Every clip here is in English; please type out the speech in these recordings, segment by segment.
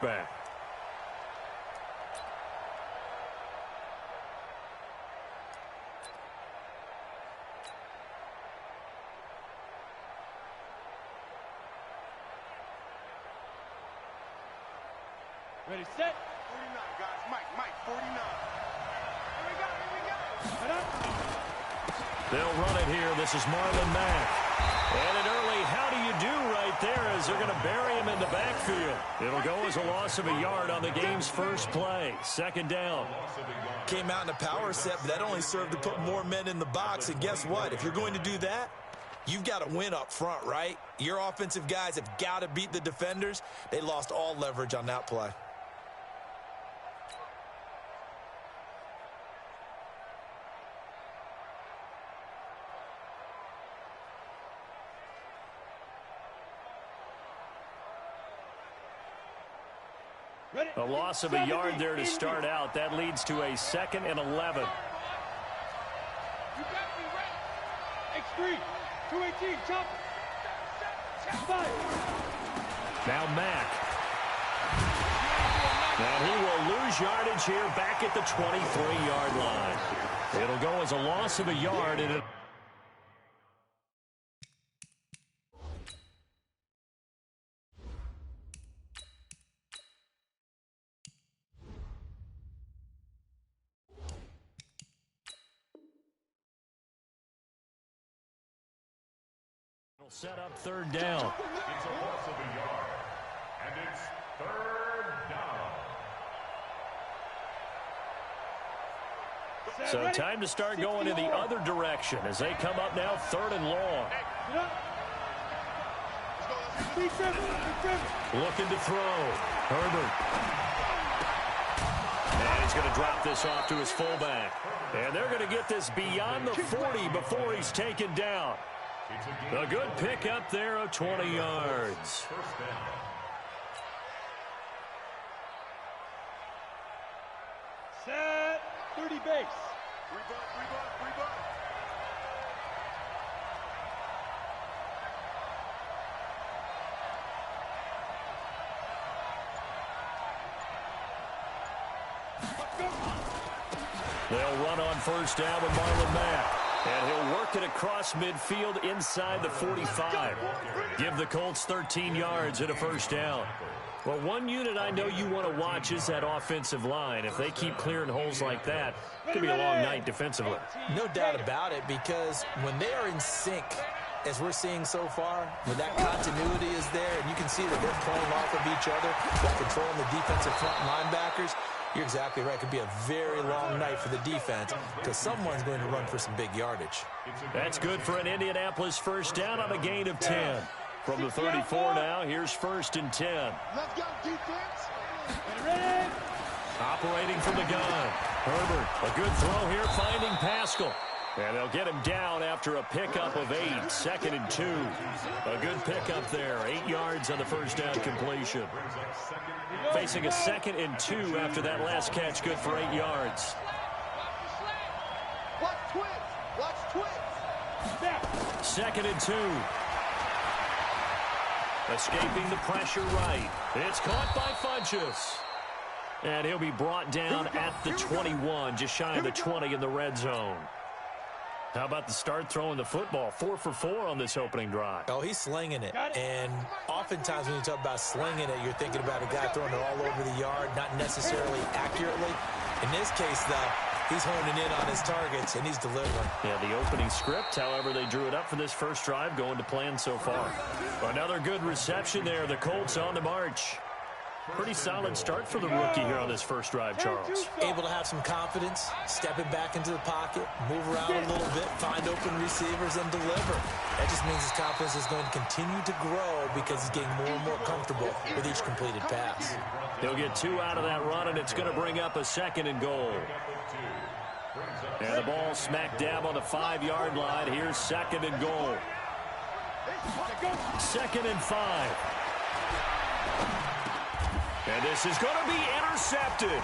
back. Ready, set. 49, guys. Mike, 49. Here we go. They'll run it here. This is Marlon Mack. And an early how do you do right there as they're going to bury him in the backfield. It'll go as a loss of a yard on the game's first play. Second down. Came out in a power set, but that only served to put more men in the box. And guess what? If you're going to do that, you've got to win up front, right? Your offensive guys have got to beat the defenders. They lost all leverage on that play. A loss of a yard there to start out. That leads to a 2nd and 11. You got me right. X3, 218, chop. Five. Now Mack. And he will lose yardage here back at the 23-yard line. It'll go as a loss of a yard. And set up third down. It's a loss of a yard, and it's third down. So time to start going in the other direction as they come up now 3rd and long. Looking to throw. Herbert. And he's going to drop this off to his fullback. And they're going to get this beyond the 40 before he's taken down. A good pickup there of 20 yards. Set. 30 base. Rebutt. They'll run on first down with Marlon Mack. And he'll work it across midfield inside the 45. Give the Colts 13 yards and a first down. Well, one unit I know you want to watch is that offensive line. If they keep clearing holes like that, it could be a long night defensively. No doubt about it, because when they are in sync, as we're seeing so far, when that continuity is there, and you can see that they're playing off of each other, they're controlling the defensive front linebackers, you're exactly right. It could be a very long night for the defense because someone's going to run for some big yardage. That's good for an Indianapolis first down on a gain of 10. From the 34 now, here's 1st and 10. Let's go, defense. Ready. Operating from the gun. Herbert, a good throw here, finding Pascal. And they'll get him down after a pickup of 8, 2nd and 2. A good pickup there, 8 yards on the first down completion. Facing a 2nd and 2 after that last catch, good for 8 yards. Watch twins. 2nd and 2. Escaping the pressure right. It's caught by Funchess. And he'll be brought down at the 21, just shy of the 20 in the red zone. How about the start throwing the football? 4 for 4 on this opening drive. Oh, he's slinging it. And oftentimes when you talk about slinging it, you're thinking about a guy throwing it all over the yard, not necessarily accurately. In this case, though, he's honing in on his targets, and he's delivering. Yeah, the opening script, however, they drew it up for this first drive, going to plan so far. Another good reception there. The Colts on the march. Pretty solid start for the rookie here on this first drive, Charles. Able to have some confidence, stepping back into the pocket, move around a little bit, find open receivers, and deliver. That just means his confidence is going to continue to grow because he's getting more and more comfortable with each completed pass. He'll get 2 out of that run, and it's going to bring up a 2nd and goal. And the ball smack dab on the 5-yard line. Here's 2nd and goal. 2nd and 5. And this is going to be intercepted.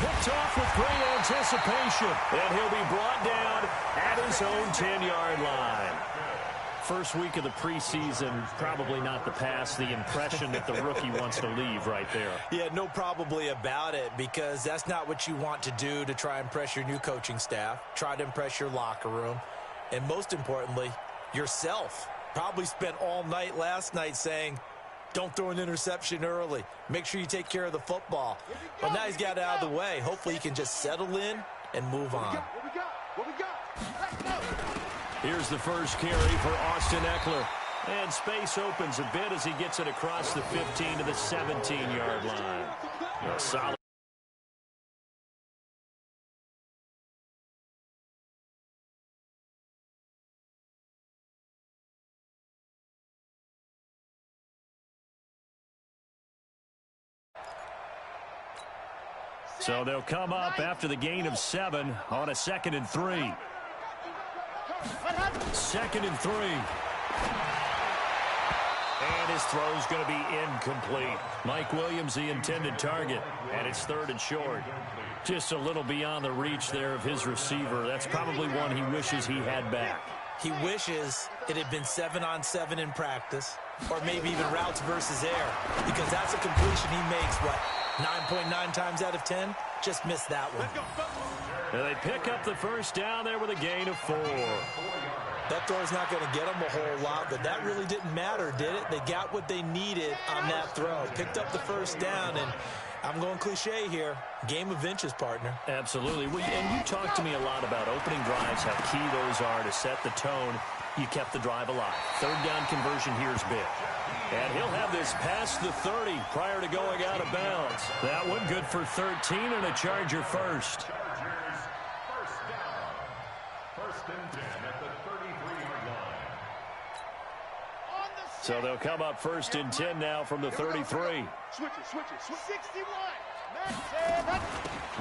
Picked off with great anticipation. And he'll be brought down at his own 10-yard line. First week of the preseason, probably not the pass, the impression that the rookie wants to leave right there. Yeah, no probably about it, because that's not what you want to do to try and impress your new coaching staff, try to impress your locker room, and most importantly, yourself. Probably spent all night last night saying, don't throw an interception early. Make sure you take care of the football. But now he's got it out of the way. Hopefully he can just settle in and move on. What we got? Let's go. Here's the first carry for Austin Eckler. And space opens a bit as he gets it across the 15 to the 17-yard line. A solid. So they'll come up after the gain of 7 on a 2nd and 3. 2nd and 3. And his throw's going to be incomplete. Mike Williams, the intended target, and it's 3rd and short. Just a little beyond the reach there of his receiver. That's probably one he wishes he had back. He wishes it had been 7-on-7 in practice, or maybe even routes versus air, because that's a completion he makes, 9.9 times out of 10? Just missed that one. And they pick up the first down there with a gain of 4. That throw's not going to get them a whole lot, but that really didn't matter, did it? They got what they needed on that throw. Picked up the first down, and I'm going cliche here. Game of inches, partner. Absolutely. Well, and you talked to me a lot about opening drives, how key those are to set the tone. You kept the drive alive. 3rd down conversion here is big. And he'll have this past the 30 prior to going out of bounds. That one good for 13 and a Charger first. Chargers first down. 1st and 10 at the 33-yard line. So they'll come up 1st and 10 now from the 33. Switch it. 61.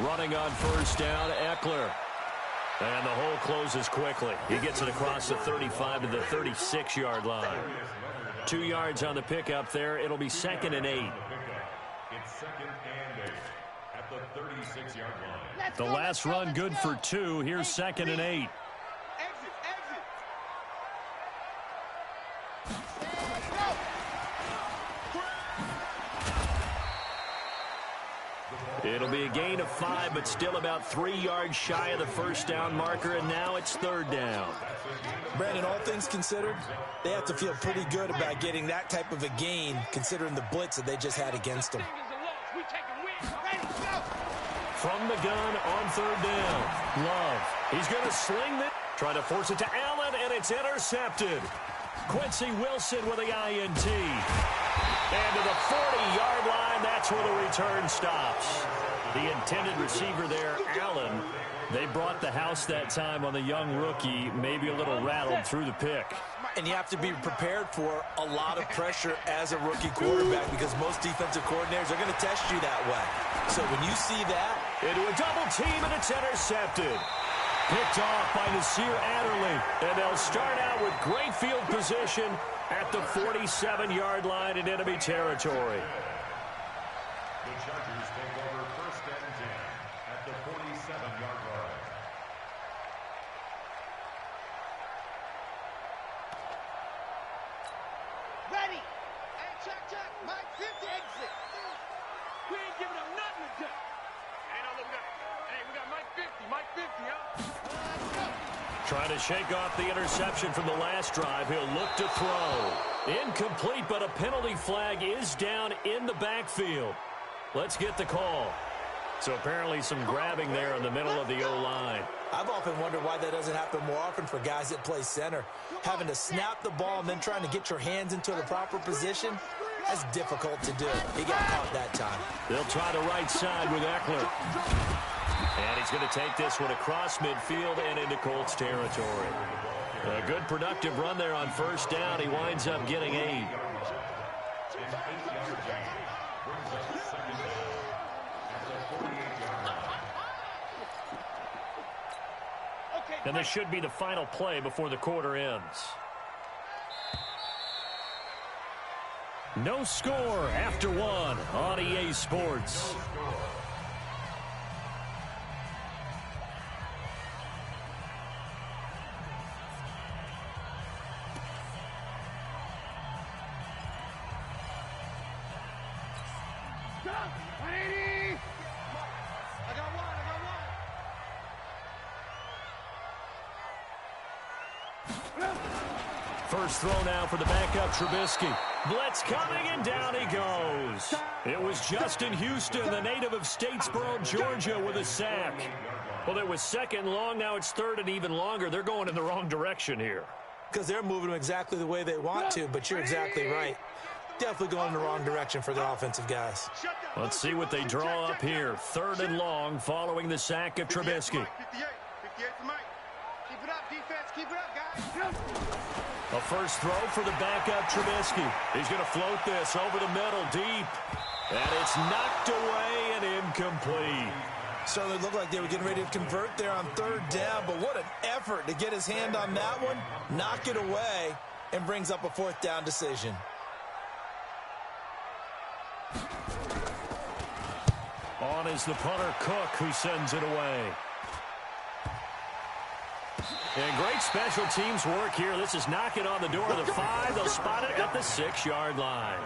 Running on 1st down, Eckler. And the hole closes quickly. He gets it across the 35 to the 36-yard line. 2 yards on the pickup there. It'll be 2nd and 8. It's 2nd and 8 at the 36-yard line. The last run good for 2. Here's 2nd and 8. It'll be a gain of 5, but still about 3 yards shy of the first down marker, and now it's 3rd down. Brandon, all things considered, they have to feel pretty good about getting that type of a gain, considering the blitz that they just had against them. From the gun on 3rd down. Love. He's going to sling it. Trying to force it to Allen, and it's intercepted. Quincy Wilson with the INT. And to the 40-yard line, that's where the return stops. The intended receiver there, Allen. They brought the house that time on the young rookie, maybe a little rattled through the pick. And you have to be prepared for a lot of pressure as a rookie quarterback, because most defensive coordinators are going to test you that way. So when you see that, into a double team, and it's intercepted. Picked off by Nasir Adderley. And they'll start out with great field position at the 47-yard line in enemy territory. The Chargers take over 1st and 10 at the 47-yard line. Ready. Hey, check. Mike 50 exit. We ain't giving up nothing today. Ain't no looking up. Hey, we got Mike 50, huh? Trying to shake off the interception from the last drive. He'll look to throw. Incomplete, but a penalty flag is down in the backfield. Let's get the call. So apparently some grabbing there in the middle of the O-line. I've often wondered why that doesn't happen more often for guys that play center. Having to snap the ball and then trying to get your hands into the proper position, that's difficult to do. He got caught that time. They'll try the right side with Eckler. And he's going to take this one across midfield and into Colts territory. A good productive run there on 1st down. He winds up getting 8. And this should be the final play before the quarter ends. No score after 1 on EA Sports. 180. I got one. First throw now for the backup Trubisky. Blitz coming, and down he goes. It was Justin Houston, the native of Statesboro, Georgia, with a sack. Well, it was second long. Now it's third and even longer. They're going in the wrong direction here. Because they're moving them exactly the way they want to, but you're exactly right. Definitely going in the wrong direction for the offensive guys. Let's see what they draw up here. Third and long following the sack of Trubisky. 58 to Mike. Keep it up, defense. Keep it up, guys. A first throw for the backup Trubisky. He's going to float this over the middle deep. And it's knocked away and incomplete. Certainly looked like they were getting ready to convert there on third down, but what an effort to get his hand on that one, knock it away, and brings up a fourth down decision. On is the punter, Cook, who sends it away. And great special teams work here. This is knocking on the door of the 5. They'll spot it at the 6-yard line.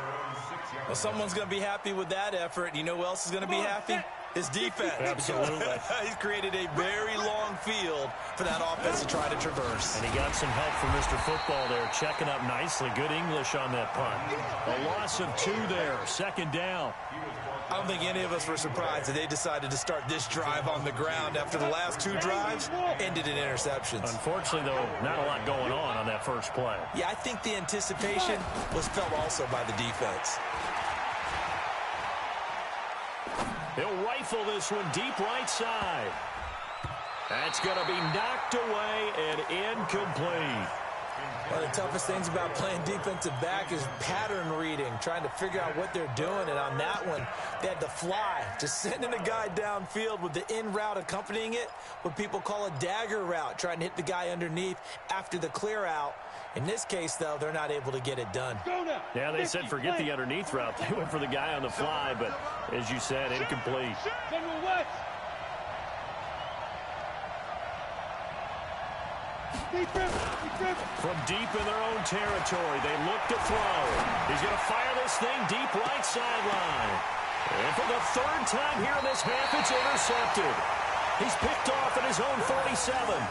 Well, someone's going to be happy with that effort. You know who else is going to be happy? His defense. Absolutely. He's created a very long field for that offense to try to traverse. And he got some help from Mr. Football there, checking up nicely. Good English on that punt. A loss of 2 there, second down. I don't think any of us were surprised that they decided to start this drive on the ground after the last 2 drives ended in interceptions. Unfortunately, though, not a lot going on that first play. Yeah, I think the anticipation was felt also by the defense. He'll rifle this one deep right side. That's going to be knocked away and incomplete. One of the toughest things about playing defensive back is pattern reading, trying to figure out what they're doing. And on that one, they had to fly, just sending a guy downfield with the in route accompanying it, what people call a dagger route, trying to hit the guy underneath after the clear out. In this case, though, they're not able to get it done. Yeah, they said forget the underneath route. They went for the guy on the fly, but as you said, incomplete. From deep in their own territory, they look to throw. He's going to fire this thing deep right sideline. And for the 3rd time here in this half, it's intercepted. He's picked off at his own 47.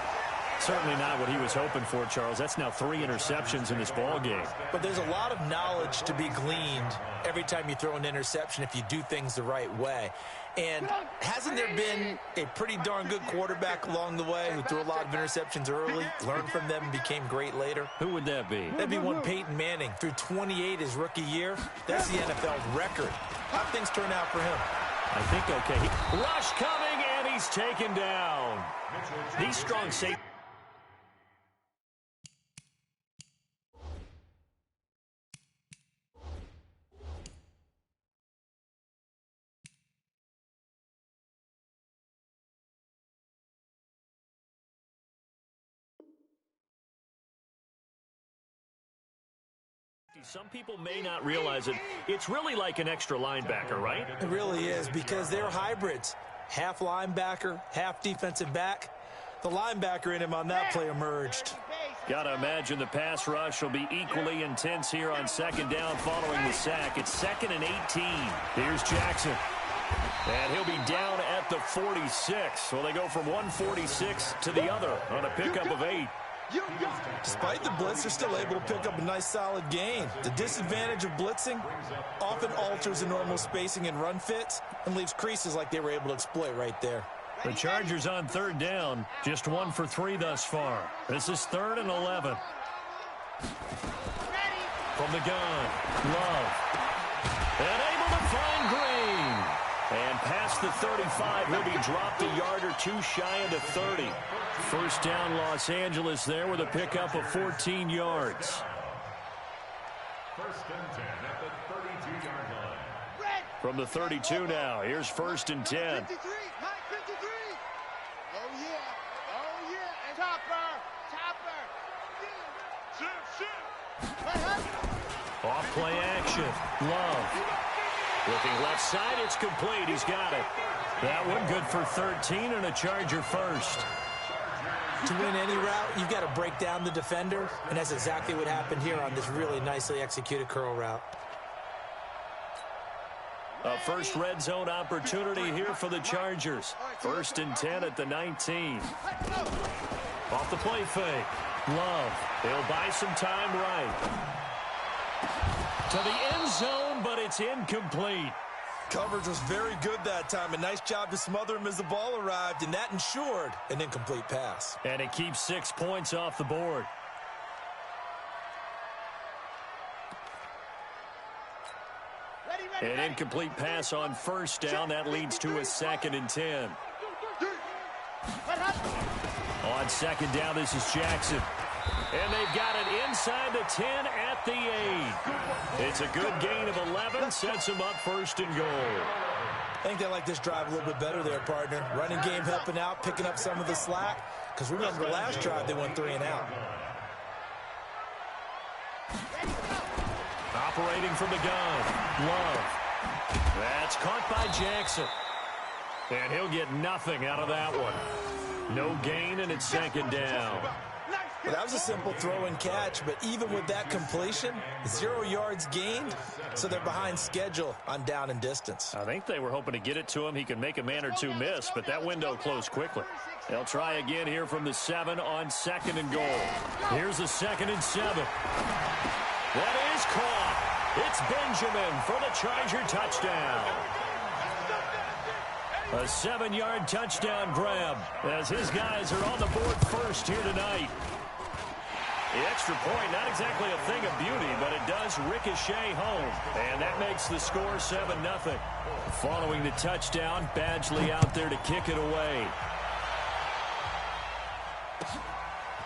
Certainly not what he was hoping for, Charles. That's now 3 interceptions in this ball game. But there's a lot of knowledge to be gleaned every time you throw an interception if you do things the right way. And hasn't there been a pretty darn good quarterback along the way who threw a lot of interceptions early, learned from them, and became great later? Who would that be? That'd be one Peyton Manning. Threw 28 his rookie year. That's the NFL's record. How'd things turn out for him? I think okay. Rush coming, and he's taken down. These strong safeties. Some people may not realize it. It's really like an extra linebacker, right? It really is, because they're hybrids. Half linebacker, half defensive back. The linebacker in him on that play emerged. Gotta imagine the pass rush will be equally intense here on second down following the sack. It's 2nd and 18. Here's Jackson. And he'll be down at the 46. So they go from 146 to the other on a pickup of 8. Despite the blitz, they're still able to pick up a nice solid gain. The disadvantage of blitzing often alters the normal spacing and run fits and leaves creases like they were able to exploit right there. The Chargers on 3rd down, just 1 for 3 thus far. This is 3rd and 11. From the gun, Love. And able to find Green. And past the 35, he'll be dropped a yard or 2 shy of the 30. First down, Los Angeles there with a pickup of 14 yards. 1st and 10 at the 32-yard line. From the 32 now, here's 1st and 10. 53, Mike 53. Oh, yeah. Oh, yeah. And Topper. Off play action. Love. Looking left side, it's complete. He's got it. That one good for 13 and a Charger first. To win any route, you've got to break down the defender, and that's exactly what happened here on this really nicely executed curl route. A first red zone opportunity here for the Chargers. 1st and 10 at the 19. Off the play fake. Love. He'll buy some time right. To the end zone, but it's incomplete. Coverage was very good that time. A nice job to smother him as the ball arrived, and that ensured an incomplete pass. And it keeps 6 points off the board. An incomplete pass on 1st down. That leads to a 2nd and 10. On 2nd down, this is Jackson. And they've got it inside the 10 at the 8. It's a good gain of 11. Sets them up 1st and goal. I think they like this drive a little bit better there, partner. Running game helping out, picking up some of the slack. Because remember, the last drive, they went 3 and out. Operating from the gun. Love. That's caught by Jackson. And he'll get nothing out of that one. No gain, and it's 2nd down. Well, that was a simple throw and catch, but even with that completion, 0 yards gained, so they're behind schedule on down and distance. I think they were hoping to get it to him. He could make a man or two miss, but that window closed quickly. They'll try again here from the 7 on 2nd and goal. Here's the 2nd and 7. That is caught. It's Benjamin for the Charger touchdown. A 7-yard touchdown grab as his guys are on the board first here tonight. The extra point, not exactly a thing of beauty, but it does ricochet home. And that makes the score 7-0. Following the touchdown, Badgley out there to kick it away.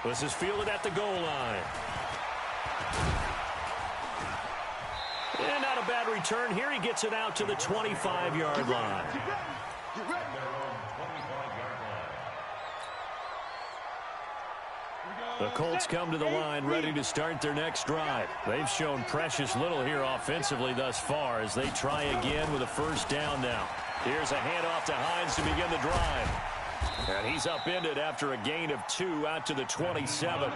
This is fielded at the goal line. And not a bad return here. He gets it out to the 25-yard line. The Colts come to the line ready to start their next drive. They've shown precious little here offensively thus far as they try again with a 1st down now. Here's a handoff to Hines to begin the drive. And he's upended after a gain of 2 out to the 27.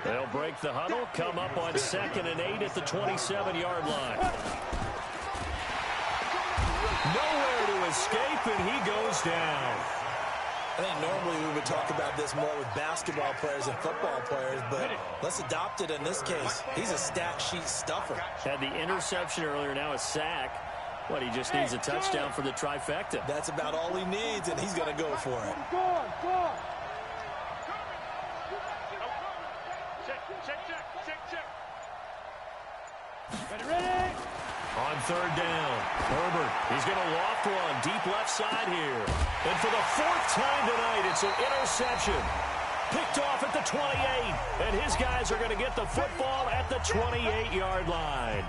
They'll break the huddle, come up on 2nd and 8 at the 27-yard line. Nowhere to escape, and he goes down. I think normally we would talk about this more with basketball players and football players, but let's adopt it in this case. He's a stat sheet stuffer. Had the interception earlier, now a sack. What, he just needs a touchdown for the trifecta. That's about all he needs, and he's going to go for it. Ready? On 3rd down, Herbert, he's going to loft one deep left side here. And for the 4th time tonight, it's an interception. Picked off at the 28, and his guys are going to get the football at the 28-yard line.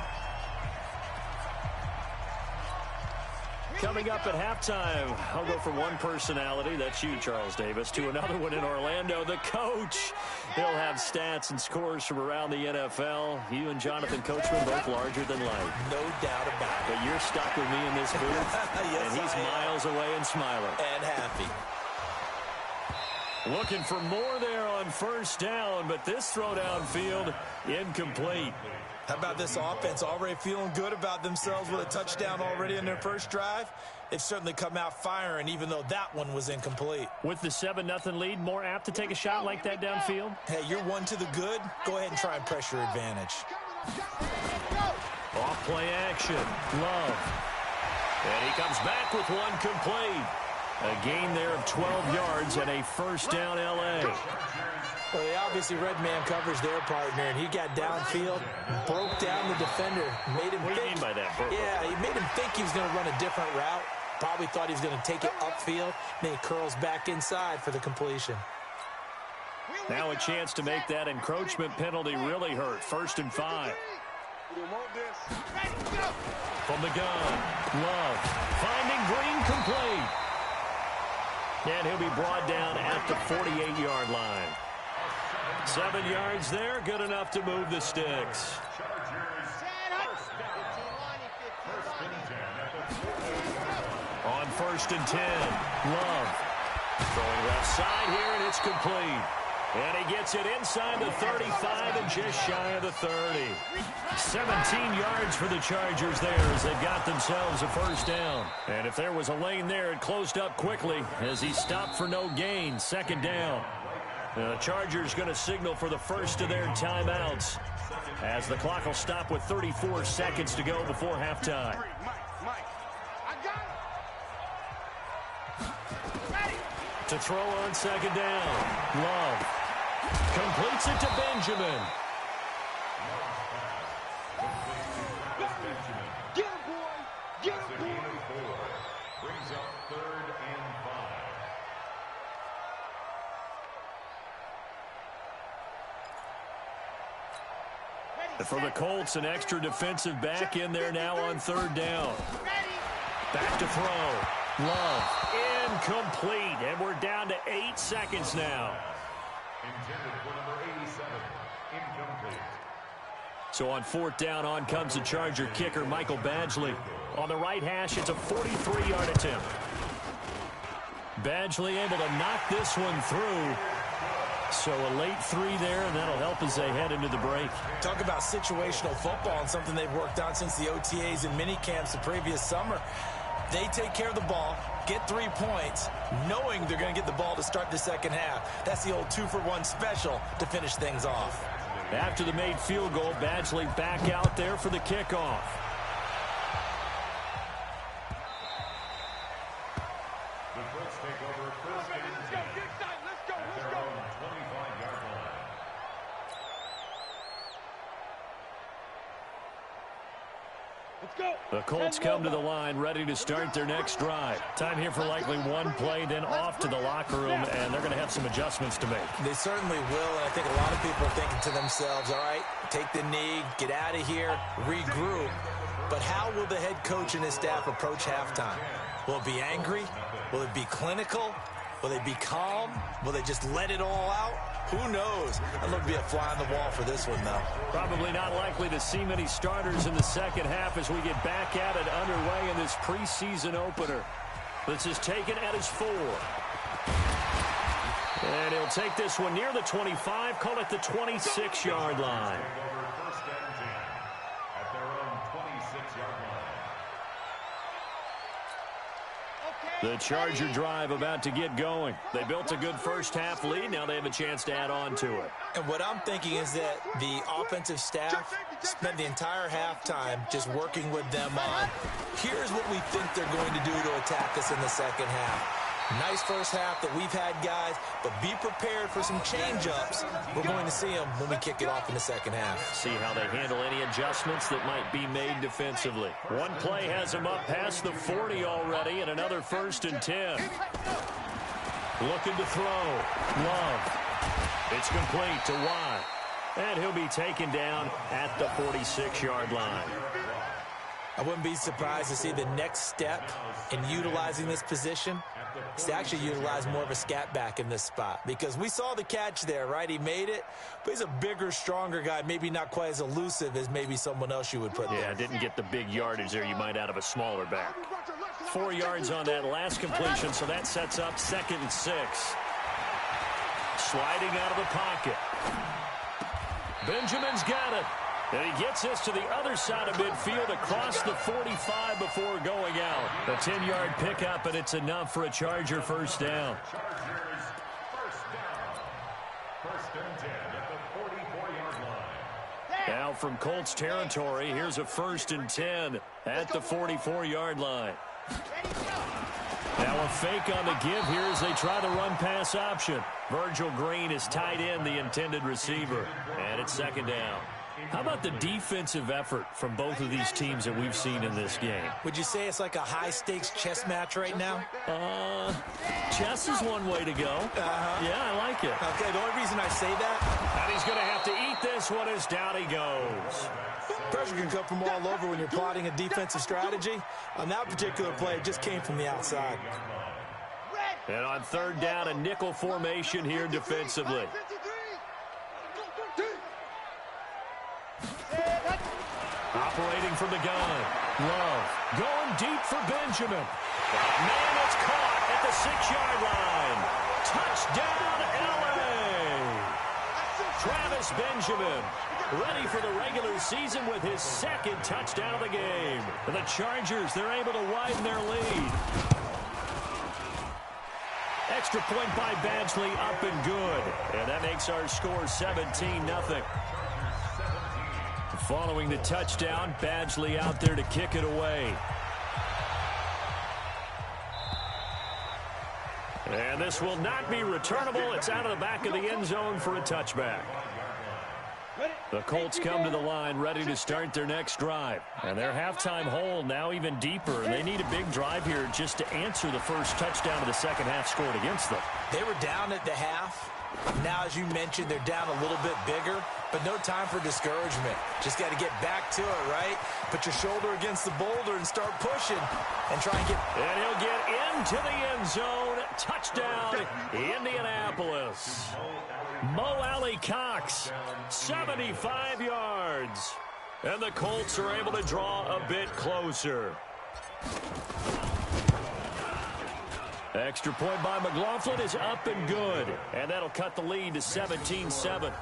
Coming up at halftime, I'll go from one personality, that's you, Charles Davis, to another one in Orlando, the coach. He'll have stats and scores from around the NFL. You and Jonathan Coachman both larger than life. No doubt about it. But you're stuck with me in this booth, yes, and he's miles away and smiling. And happy. Looking for more there on 1st down, but this throw downfield, incomplete. How about this offense already feeling good about themselves with a touchdown already in their 1st drive? They've certainly come out firing, even though that one was incomplete. With the 7-0 lead, more apt to take a shot like that downfield? Hey, you're one to the good. Go ahead and try and press your advantage. Off play action. Love. And he comes back with one complete. A gain there of 12 yards and a 1st down L.A. Well, they obviously read man coverage their partner, and he got downfield, broke down the defender, made him think. What do you mean by that? Yeah, he made him think he was going to run a different route. Probably thought he was going to take it upfield. Then he curls back inside for the completion. Now a chance to make that encroachment penalty really hurt. 1st and 5. From the gun, Love finding Green complete. And he'll be brought down at the 48-yard line. 7 yards there, good enough to move the sticks. On 1st and 10, Love throwing left side here, and it's complete. And he gets it inside the 35 and just shy of the 30. 17 yards for the Chargers there as they got themselves a first down. And if there was a lane there, it closed up quickly as he stopped for no gain. Second down. The Chargers going to signal for the first of their timeouts as the clock will stop with 34 seconds to go before halftime. To throw on second down. Love completes it to Benjamin. Get him, boy. Get him, boy. Brings up 3rd and 5. For the Colts, an extra defensive back in there now on third down. Back to throw. Love. Incomplete. And we're down to 8 seconds now. Intended for number 87. Incomplete. So on fourth down, on comes the Charger kicker, Michael Badgley. On the right hash, it's a 43-yard attempt. Badgley able to knock this one through. So a late 3 there, and that'll help as they head into the break. Talk about situational football and something they've worked on since the OTAs and mini camps the previous summer. They take care of the ball, get 3 points, knowing they're going to get the ball to start the second half. That's the old 2-for-1 special to finish things off. After the made field goal, Badgley back out there for the kickoff. The Colts take over first and 10 at their own 25-yard line. The Colts come to the line ready to start their next drive. Time here for likely one play, then off to the locker room, and they're going to have some adjustments to make. They certainly will, and I think a lot of people are thinking to themselves, all right, take the knee, get out of here, regroup. But how will the head coach and his staff approach halftime? Will it be angry? Will it be clinical? Will they be calm? Will they just let it all out? Who knows? I'd love to be a fly on the wall for this one, though. Probably not likely to see many starters in the second half as we get back at it underway in this preseason opener. This is taken at his 4. And he'll take this one near the 25, call it the 26-yard line. First and 10 at their own 26-yard line. The Charger drive about to get going. They built a good first half lead. Now they have a chance to add on to it. And what I'm thinking is that the offensive staff spent the entire halftime just working with them on, here's what we think they're going to do to attack us in the second half. Nice first half that we've had, guys, but be prepared for some change-ups. We're going to see them when we kick it off in the second half. See how they handle any adjustments that might be made defensively. One play has them up past the 40 already, and another 1st and 10. Looking to throw. Love. It's complete to Watt. And he'll be taken down at the 46-yard line. I wouldn't be surprised to see the next step in utilizing this position is to actually utilize more of a scat back in this spot, because we saw the catch there, right? He made it, but he's a bigger, stronger guy, maybe not quite as elusive as maybe someone else you would put there. Yeah, didn't get the big yardage there you might out of a smaller back. 4 yards on that last completion, so that sets up 2nd and 6. Sliding out of the pocket. Benjamin's got it. And he gets this to the other side of midfield across the 45 before going out. A 10-yard pickup, and it's enough for a Charger first down. Chargers first down. First and 10 at the 44-yard line. Now from Colts territory, here's a 1st and 10 at the 44-yard line. Now a fake on the give here as they try the run-pass option. Virgil Green is tied in the intended receiver, and it's 2nd down. How about the defensive effort from both of these teams that we've seen in this game? Would you say it's like a high-stakes chess match right now? Chess is one way to go. Yeah, I like it. Okay, the only reason I say that, And he's going to have to eat this one as down he goes. pressure can come from all over when you're plotting a defensive strategy. On that particular play, it just came from the outside. And on 3rd down, a nickel formation here defensively. Operating from the gun. Love going deep for Benjamin. Man, it's caught at the 6-yard line. Touchdown, LA. Travis Benjamin, ready for the regular season with his second touchdown of the game. And the Chargers, they're able to widen their lead. Extra point by Badgley, up and good. And that makes our score 17-0. Following the touchdown, Badgley out there to kick it away. And this will not be returnable. It's out of the back of the end zone for a touchback. The Colts come to the line ready to start their next drive. And their halftime hole now even deeper. And they need a big drive here just to answer the first touchdown of the second half scored against them. They were down at the half. Now, as you mentioned, they're down a little bit bigger, but no time for discouragement. Just got to get back to it, right? Put your shoulder against the boulder and start pushing and try and get... And he'll get into the end zone. Touchdown, Indianapolis. Mo Alley-Cox, 75 yards. And the Colts are able to draw a bit closer. Extra point by McLaughlin is up and good. And that'll cut the lead to 17-7.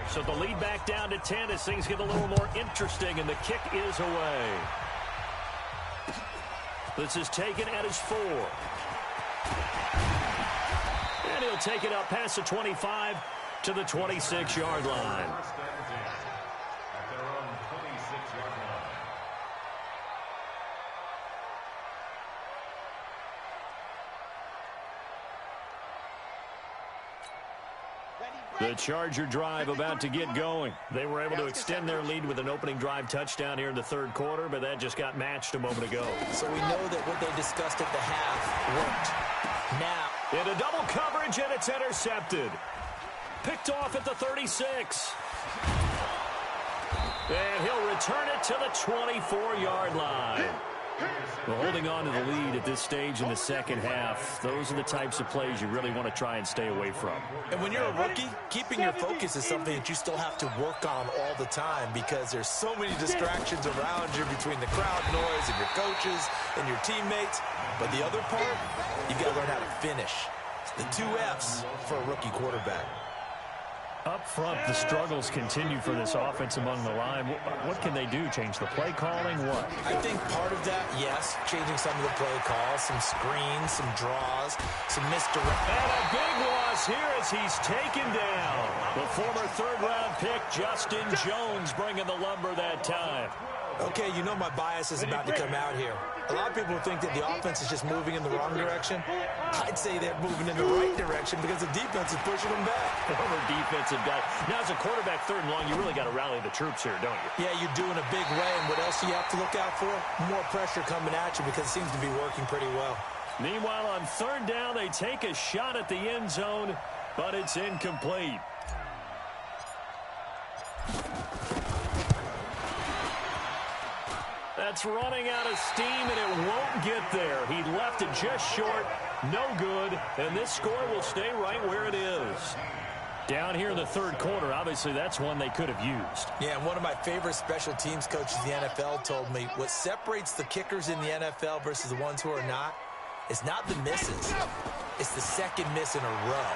So the lead back down to 10 as things get a little more interesting, and the kick is away. This is taken at his 4. And he'll take it up past the 25 to the 26-yard line. The Charger drive about to get going. They were able to extend their lead with an opening drive touchdown here in the third quarter, but that just got matched a moment ago. So we know that what they discussed at the half worked. Now, into double coverage, and it's intercepted. Picked off at the 36. And he'll return it to the 24-yard line. Well, holding on to the lead at this stage in the second half, those are the types of plays you really want to try and stay away from. And when you're a rookie, keeping your focus is something that you still have to work on all the time because there's so many distractions around you between the crowd noise and your coaches and your teammates. But the other part, you've got to learn how to finish. The 2 F's for a rookie quarterback. Up front, the struggles continue for this offense among the line. What can they do? Change the play calling? What? I think part of that, yes, changing some of the play calls, some screens, some draws, some misdirection. And a big loss here as he's taken down. The former third-round pick, Justin Jones, bringing the lumber that time. Okay, you know my bias is about to come out here. A lot of people think that the offense is just moving in the wrong direction. I'd say they're moving in the right direction because the defense is pushing them back. Former defensive guy. Now, as a quarterback, third and long, you really got to rally the troops here, don't you? Yeah, you're doing a big way, and what else do you have to look out for? More pressure coming at you because it seems to be working pretty well. Meanwhile, on third down, they take a shot at the end zone, but it's incomplete. That's running out of steam, and it won't get there. He left it just short, no good, and this score will stay right where it is. Down here in the third quarter, obviously that's one they could have used. Yeah, and one of my favorite special teams coaches in the NFL told me what separates the kickers in the NFL versus the ones who are not is not the misses. It's the second miss in a row.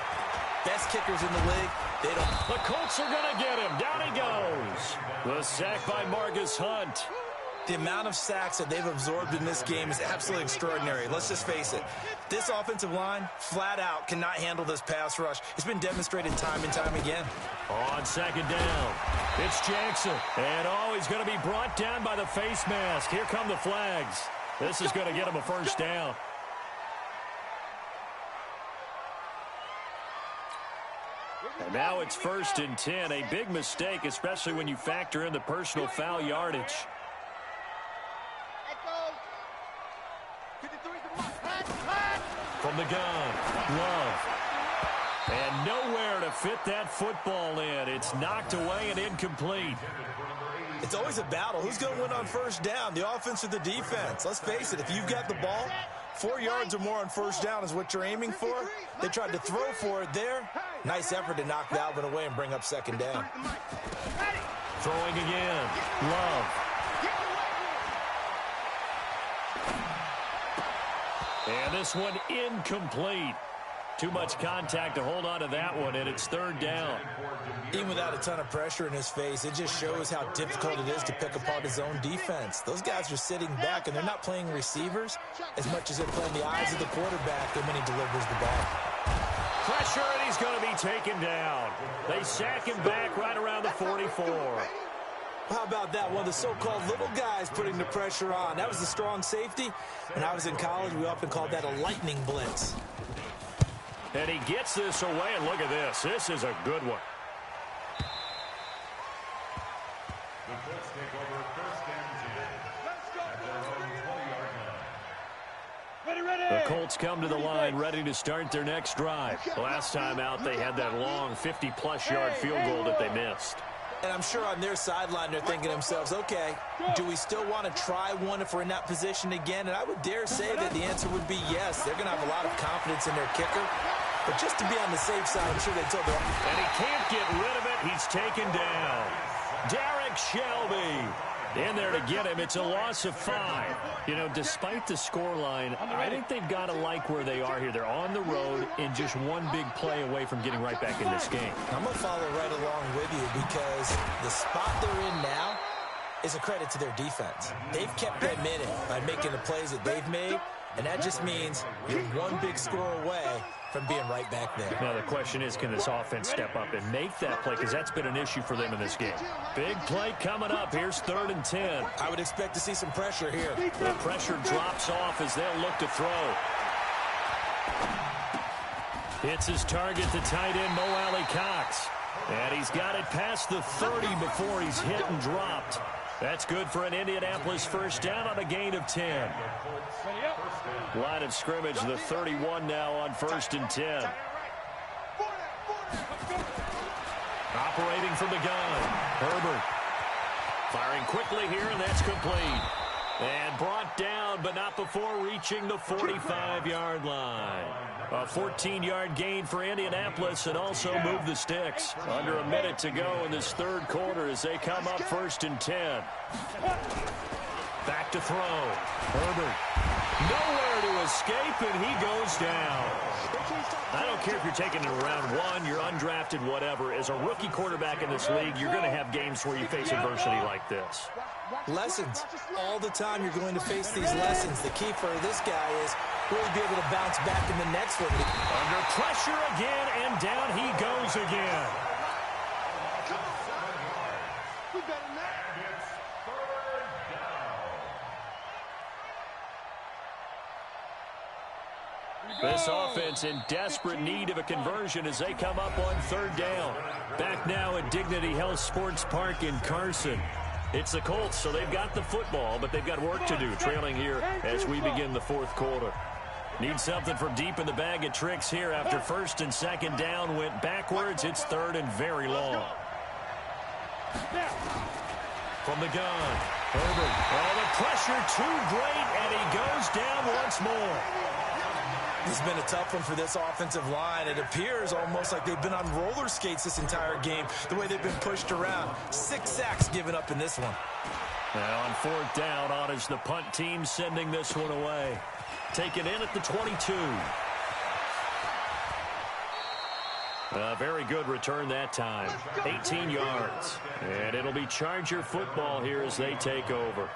Best kickers in the league, they don't. The Colts are going to get him. Down he goes. The sack by Marcus Hunt. The amount of sacks that they've absorbed in this game is absolutely extraordinary. Let's just face it. This offensive line, flat out, cannot handle this pass rush. It's been demonstrated time and time again. On second down, it's Jackson. And, he's going to be brought down by the face mask. Here come the flags. This is going to get him a first down. And now it's 1st and 10. A big mistake, especially when you factor in the personal foul yardage. From the gun, Love. And nowhere to fit that football in. It's knocked away and incomplete. It's always a battle. Who's going to win on first down, the offense or the defense? Let's face it, if you've got the ball, 4 yards or more on first down is what you're aiming for. They tried to throw for it there. Nice effort to knock Dalvin away and bring up second down. Throwing again, Love. And this one incomplete. Too much contact to hold on to that one, and it's third down. Even without a ton of pressure in his face, it just shows how difficult it is to pick apart his own defense. Those guys are sitting back, and they're not playing receivers as much as they're playing the eyes of the quarterback when he delivers the ball. Pressure, and he's going to be taken down. They sack him back right around the 44. How about that? One of the so-called little guys putting the pressure on. That was the strong safety. When I was in college, we often called that a lightning blitz. And he gets this away, and look at this. This is a good one. The Colts take over first and 10 at their own 20-yard line. The Colts come to the line ready to start their next drive. Last time out, they had that long 50-plus yard field goal that they missed. And I'm sure on their sideline they're thinking to themselves, okay, do we still want to try one if we're in that position again? And I would dare say that the answer would be yes. They're going to have a lot of confidence in their kicker. But just to be on the safe side, I'm sure they told them. And he can't get rid of it. He's taken down. Derek Shelby in there to get him. It's a loss of 5. You know, despite the scoreline, I think they've got to like where they are here. They're on the road and just one big play away from getting right back in this game. I'm going to follow right along with you because the spot they're in now is a credit to their defense. They've kept them in it by making the plays that they've made, and that just means you're one big score away from being right back there. Now the question is, can this offense step up and make that play? Because that's been an issue for them in this game. Big play coming up. Here's 3rd and 10. I would expect to see some pressure here. The pressure drops off as they'll look to throw. Hits his target, the tight end, Mo Alley Cox. And he's got it past the 30 before he's hit and dropped. That's good for an Indianapolis first down on a gain of 10. Line of scrimmage, the 31 now on 1st and 10. Operating from the gun, Herbert. Firing quickly here, and that's complete. And brought down, but not before reaching the 45-yard line. A 14-yard gain for Indianapolis, and also move the sticks. Under a minute to go in this 3rd quarter as they come up 1st and 10. Back to throw. Herbert. Nowhere to escape, and he goes down. I don't care if you're taking it in round 1, you're undrafted, whatever. As a rookie quarterback in this league, you're going to have games where you face adversity like this. Lessons. All the time you're going to face these lessons. The key for this guy is will he be able to bounce back in the next one? Under pressure again, and down he goes again. This offense in desperate need of a conversion as they come up on 3rd down. Back now at Dignity Health Sports Park in Carson. It's the Colts, so they've got the football, but they've got work to do, trailing here as we begin the 4th quarter. Need something from deep in the bag of tricks here after 1st and 2nd down went backwards. It's 3rd and very long. From the gun, Herbert. Oh, the pressure too great, and he goes down once more. This has been a tough one for this offensive line. It appears almost like they've been on roller skates this entire game, the way they've been pushed around. 6 sacks given up in this one. Now on 4th down, on is the punt team sending this one away. Taken in at the 22. A very good return that time. 18 yards. And it'll be Charger football here as they take over.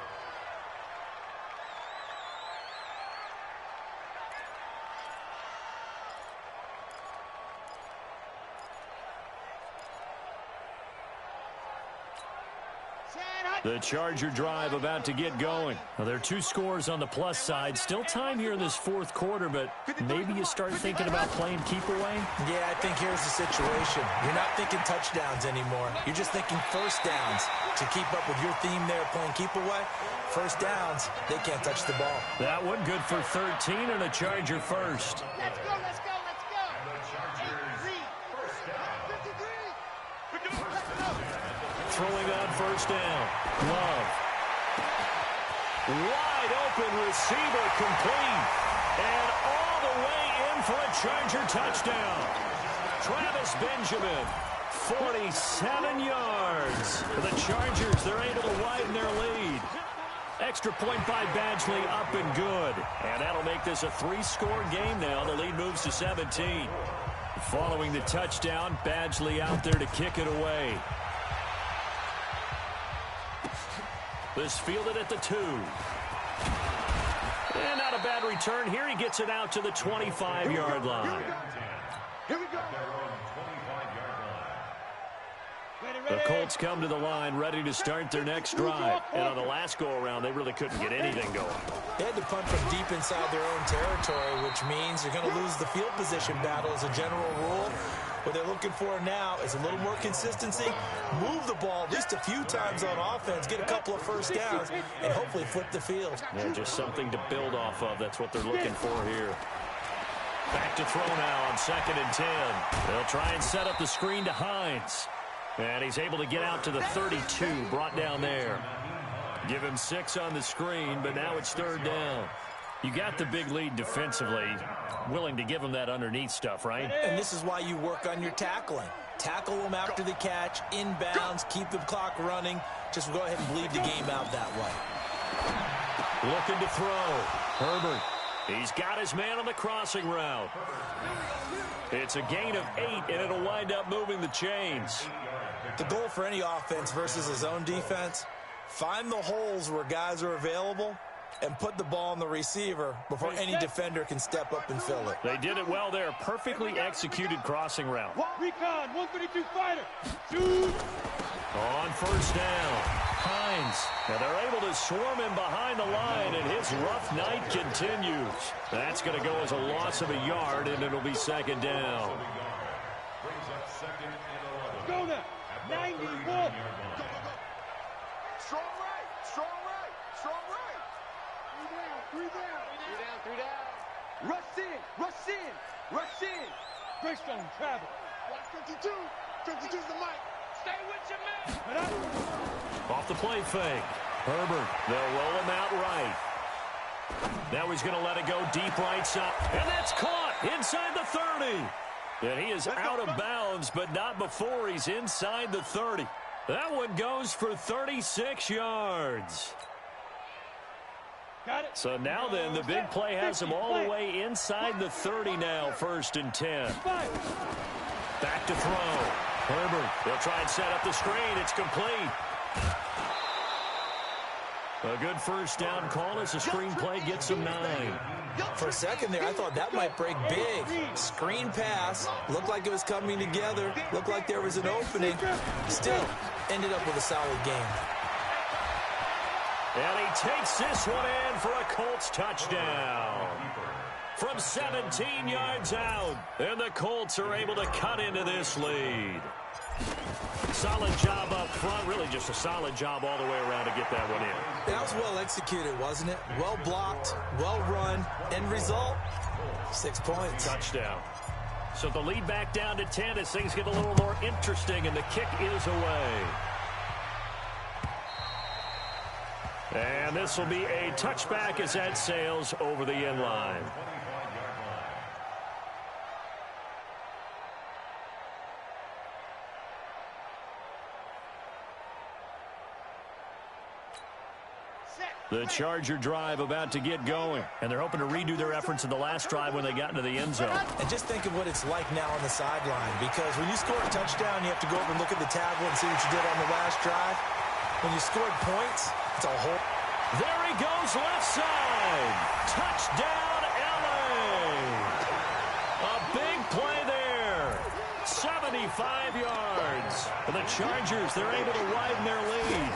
The Charger drive about to get going. Well, there are 2 scores on the plus side. Still time here in this 4th quarter, but maybe you start thinking about playing keep away? Yeah, I think here's the situation. You're not thinking touchdowns anymore. You're just thinking first downs. To keep up with your theme there, playing keep away, first downs, they can't touch the ball. That one good for 13 and a Charger first. Let's go, let's go, let's go. The Chargers first down. 53. Throwing on 1st down. Love. Wide open receiver complete. And all the way in for a Charger touchdown. Travis Benjamin, 47 yards. For the Chargers, they're able to widen their lead. Extra point by Badgley, up and good. And that'll make this a 3-score game now. The lead moves to 17. Following the touchdown, Badgley out there to kick it away. This fielded at the 2. And not a bad return here. He gets it out to the 25-yard line. Here we go. The Colts come to the line ready to start their next drive. And on the last go-around, they really couldn't get anything going. They had to punt from deep inside their own territory, which means you're going to lose the field position battle as a general rule. What they're looking for now is a little more consistency, move the ball at least a few times on offense, get a couple of first downs, and hopefully flip the field. Yeah, just something to build off of. That's what they're looking for here. Back to throw now on 2nd and 10. They'll try and set up the screen to Hines. And he's able to get out to the 32, brought down there. Give him 6 on the screen, but now it's 3rd down. You got the big lead defensively. Willing to give him that underneath stuff, right? And this is why you work on your tackling. Tackle them after the catch, inbounds, keep the clock running. Just go ahead and bleed the game out that way. Looking to throw. Herbert. He's got his man on the crossing route. It's a gain of 8, and it'll wind up moving the chains. The goal for any offense versus a zone defense, find the holes where guys are available and put the ball on the receiver before any defender can step up and fill it. They did it well there. Perfectly executed crossing route. Recon, 132 fighter. Shoot. On 1st down, Hines. Now they're able to swarm him behind the line, and his rough night continues. That's going to go as a loss of a yard, and it'll be 2nd down. Go now. 94. Strong right. Strong right. Strong right. 3 down. 3 down. Rush in. Rush in. Rush in. Greystone travel. Watch 52. 52's the mic. Stay with your man. Off the play fake. Herbert. They'll roll him out right. Now he's going to let it go deep right side. And that's caught inside the 30. And he is out of bounds, but not before he's inside the 30. That one goes for 36 yards. Got it. So now then, the big play has him all the way inside the 30 now, 1st and 10. Back to throw. Herbert, they'll try and set up the screen. It's complete. A good 1st down call as the screen play gets him 9. For a second there, I thought that might break big. Screen pass. Looked like it was coming together. Looked like there was an opening. Still, ended up with a solid game. And he takes this one in for a Colts touchdown. From 17 yards out. And the Colts are able to cut into this lead. Solid job up front. Really just a solid job all the way around to get that one in. That was well executed, wasn't it? Well blocked, well run. End result, 6 points. Touchdown. So the lead back down to 10 as things get a little more interesting, and the kick is away. And this will be a touchback as that sails over the end line. The Charger drive about to get going, and they're hoping to redo their efforts in the last drive when they got into the end zone. And just think of what it's like now on the sideline, because when you score a touchdown, you have to go over and look at the tablet and see what you did on the last drive. When you scored points, it's a whole... There he goes left side. Touchdown, LA. A big play there. 75 yards. And the Chargers, they're able to widen their lead.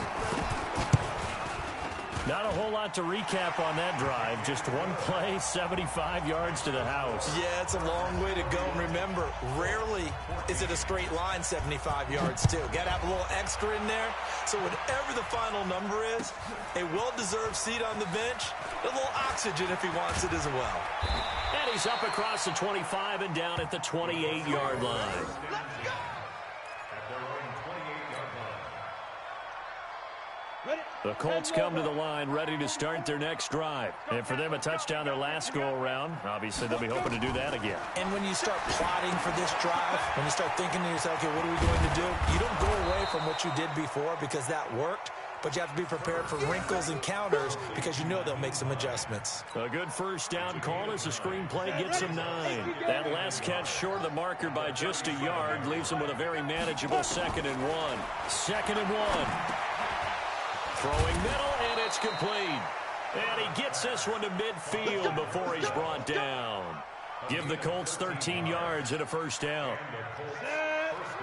Not a whole lot to recap on that drive. Just one play, 75 yards to the house. Yeah, it's a long way to go. And remember, rarely is it a straight line 75 yards, too. Got to have a little extra in there. So whatever the final number is, a well-deserved seat on the bench, a little oxygen if he wants it as well. And he's up across the 25 and down at the 28-yard line. The Colts come to the line ready to start their next drive. And for them, a touchdown their last go-around. Obviously, they'll be hoping to do that again. And when you start plotting for this drive, when you start thinking to yourself, okay, what are we going to do? You don't go away from what you did before because that worked. but you have to be prepared for wrinkles and counters because you know they'll make some adjustments. A good first down call as the screenplay gets him 9. That last catch short of the marker by just a yard leaves him with a very manageable 2nd and 1. 2nd and 1. Throwing middle, and it's complete. And he gets this one to midfield before he's brought down. Give the Colts 13 yards and a first down.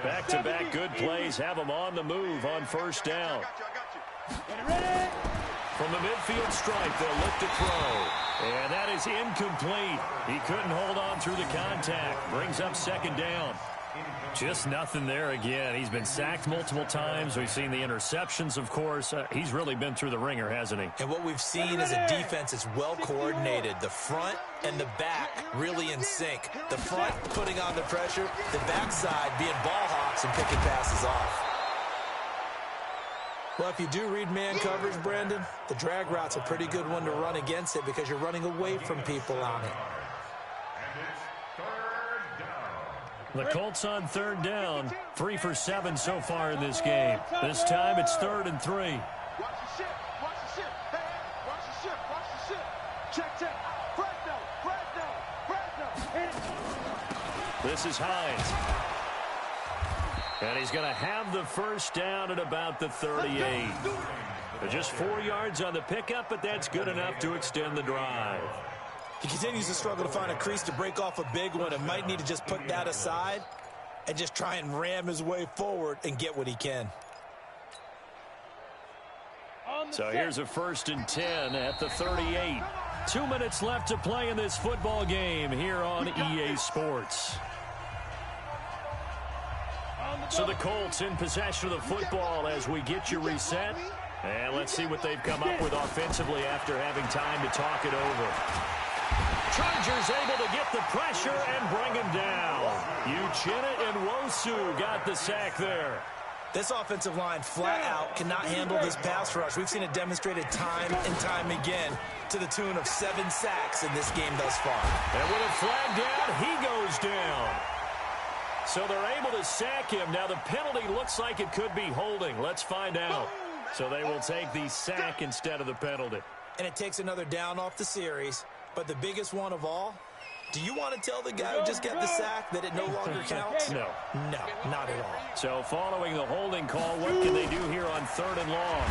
Back-to-back good plays have them on the move on first down. From the midfield stripe, they'll look to throw. And that is incomplete. He couldn't hold on through the contact. Brings up 2nd down. Just nothing there again. He's been sacked multiple times. We've seen the interceptions, of course. He's really been through the ringer, hasn't he? And what we've seen is a defense that's well coordinated. The front and the back really in sync. The front putting on the pressure, the backside being ball hawks and picking passes off. Well, if you do read man coverage, Brandon, the drag route's a pretty good one to run against it because you're running away from people on it. The Colts on 3rd down, 3 for 7 so far in this game. This time it's 3rd and 3. Watch the ship, watch the ship, hey, watch the ship, watch the ship. Check, check. Fresno. This is Hines. And he's going to have the first down at about the 38. Just 4 yards on the pickup, but that's good enough to extend the drive. He continues to struggle to find a crease to break off a big one and might need to just put that aside and just try and ram his way forward and get what he can. So here's a 1st and 10 at the 38. 2 minutes left to play in this football game here on EA Sports. So the Colts in possession of the football as we get you reset. And let's see what they've come up with offensively after having time to talk it over. Chargers able to get the pressure and bring him down. Uchenna and Nwosu got the sack there. This offensive line flat out cannot handle this pass rush. We've seen it demonstrated time and time again to the tune of 7 sacks in this game thus far. And with a flag down, he goes down. So they're able to sack him. Now the penalty looks like it could be holding. Let's find out. So they will take the sack instead of the penalty. And it takes another down off the series. But the biggest one of all, do you want to tell the guy who just got the sack that it no longer counts? No. No, not at all. So following the holding call, what can they do here on 3rd and long?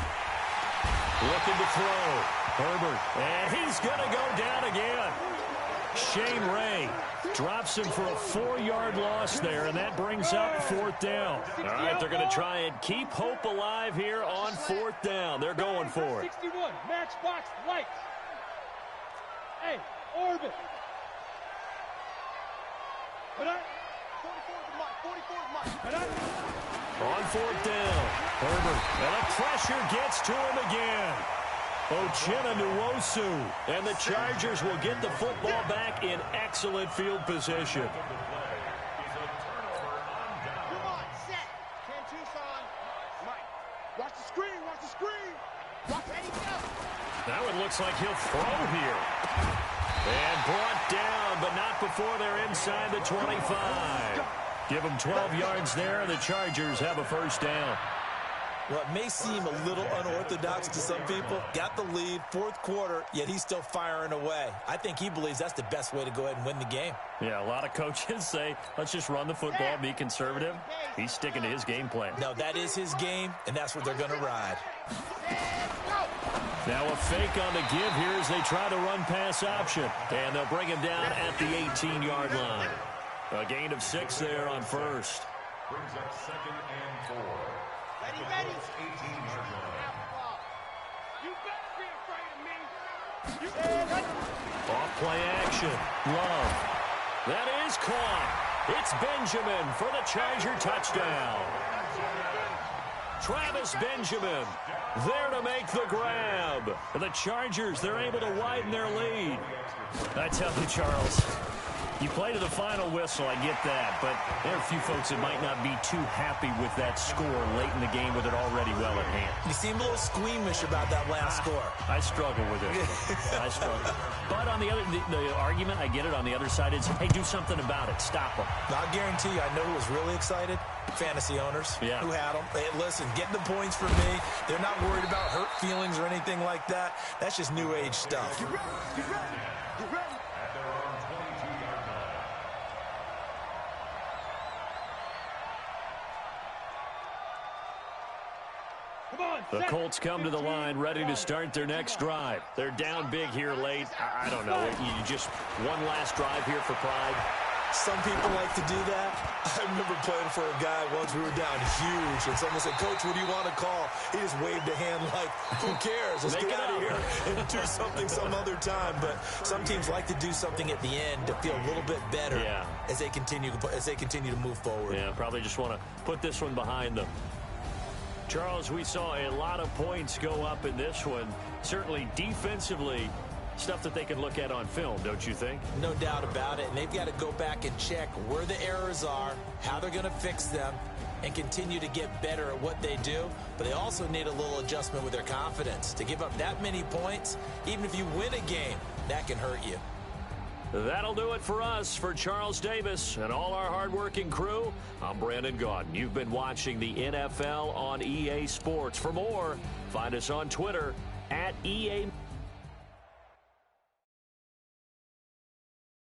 Looking to throw. Herbert. And he's going to go down again. Shane Ray drops him for a 4-yard loss there, and that brings up 4th down. All right, they're going to try and keep hope alive here on 4th down. They're going for it. 61, matchbox lights. Hey, orbit. On 4th down, Herbert, and the pressure gets to him again. Uchenna Nwosu, and the Chargers will get the football back in excellent field position. Come on, set. 10 Tucson. Mike, watch the screen, watch the screen. Watch, ready, go. Now it looks like he'll throw here. And brought down, but not before they're inside the 25. Give them 12 yards there, and the Chargers have a first down. What may seem a little unorthodox to some people, got the lead, 4th quarter, yet he's still firing away. I think he believes that's the best way to go ahead and win the game. Yeah, a lot of coaches say, let's just run the football, be conservative. He's sticking to his game plan. No, that is his game, and that's what they're going to ride. Now a fake on the give here as they try to run pass option. And they'll bring him down at the 18-yard line. A gain of 6 there on 1st. Brings up 2nd and 4. Ready. 18-yard line. You better be afraid of me. You better. Off play action. Love. That is caught. It's Benjamin for the Charger touchdown. Travis Benjamin there to make the grab. The Chargers, they're able to widen their lead. I tell you, Charles, You play to the final whistle, I get that, but there are a few folks that might not be too happy with that score late in the game with it already well at hand. You seem a little squeamish about that last score. I struggle with it. I struggle. But on the other, the argument, I get it, on the other side is, hey, do something about it. Stop them. I'll guarantee you, I know who was really excited. Fantasy owners who had them. Hey, listen, getting the points for me. They're not worried about hurt feelings or anything like that. That's just new age stuff. Get ready. Get ready. Get ready. At their own 22-yard line. Come on, The set. Colts come to the line ready to start their next drive. They're down big here late. I don't know. You just one last drive here for pride. Some people like to do that. I remember playing for a guy once. We were down huge, and someone said, Coach, what do you want to call? He just waved a hand like, who cares? Let's get out of here and do something some other time. But some teams like to do something at the end to feel a little bit better as they continue to move forward. Yeah, probably just want to put this one behind them. Charles, we saw a lot of points go up in this one. Certainly defensively, stuff that they can look at on film, don't you think? No doubt about it. And they've got to go back and check where the errors are, how they're going to fix them, and continue to get better at what they do. But they also need a little adjustment with their confidence. To give up that many points, even if you win a game, that can hurt you. That'll do it for us. For Charles Davis and all our hardworking crew, I'm Brandon Gaudin. You've been watching the NFL on EA Sports. For more, find us on Twitter @EA.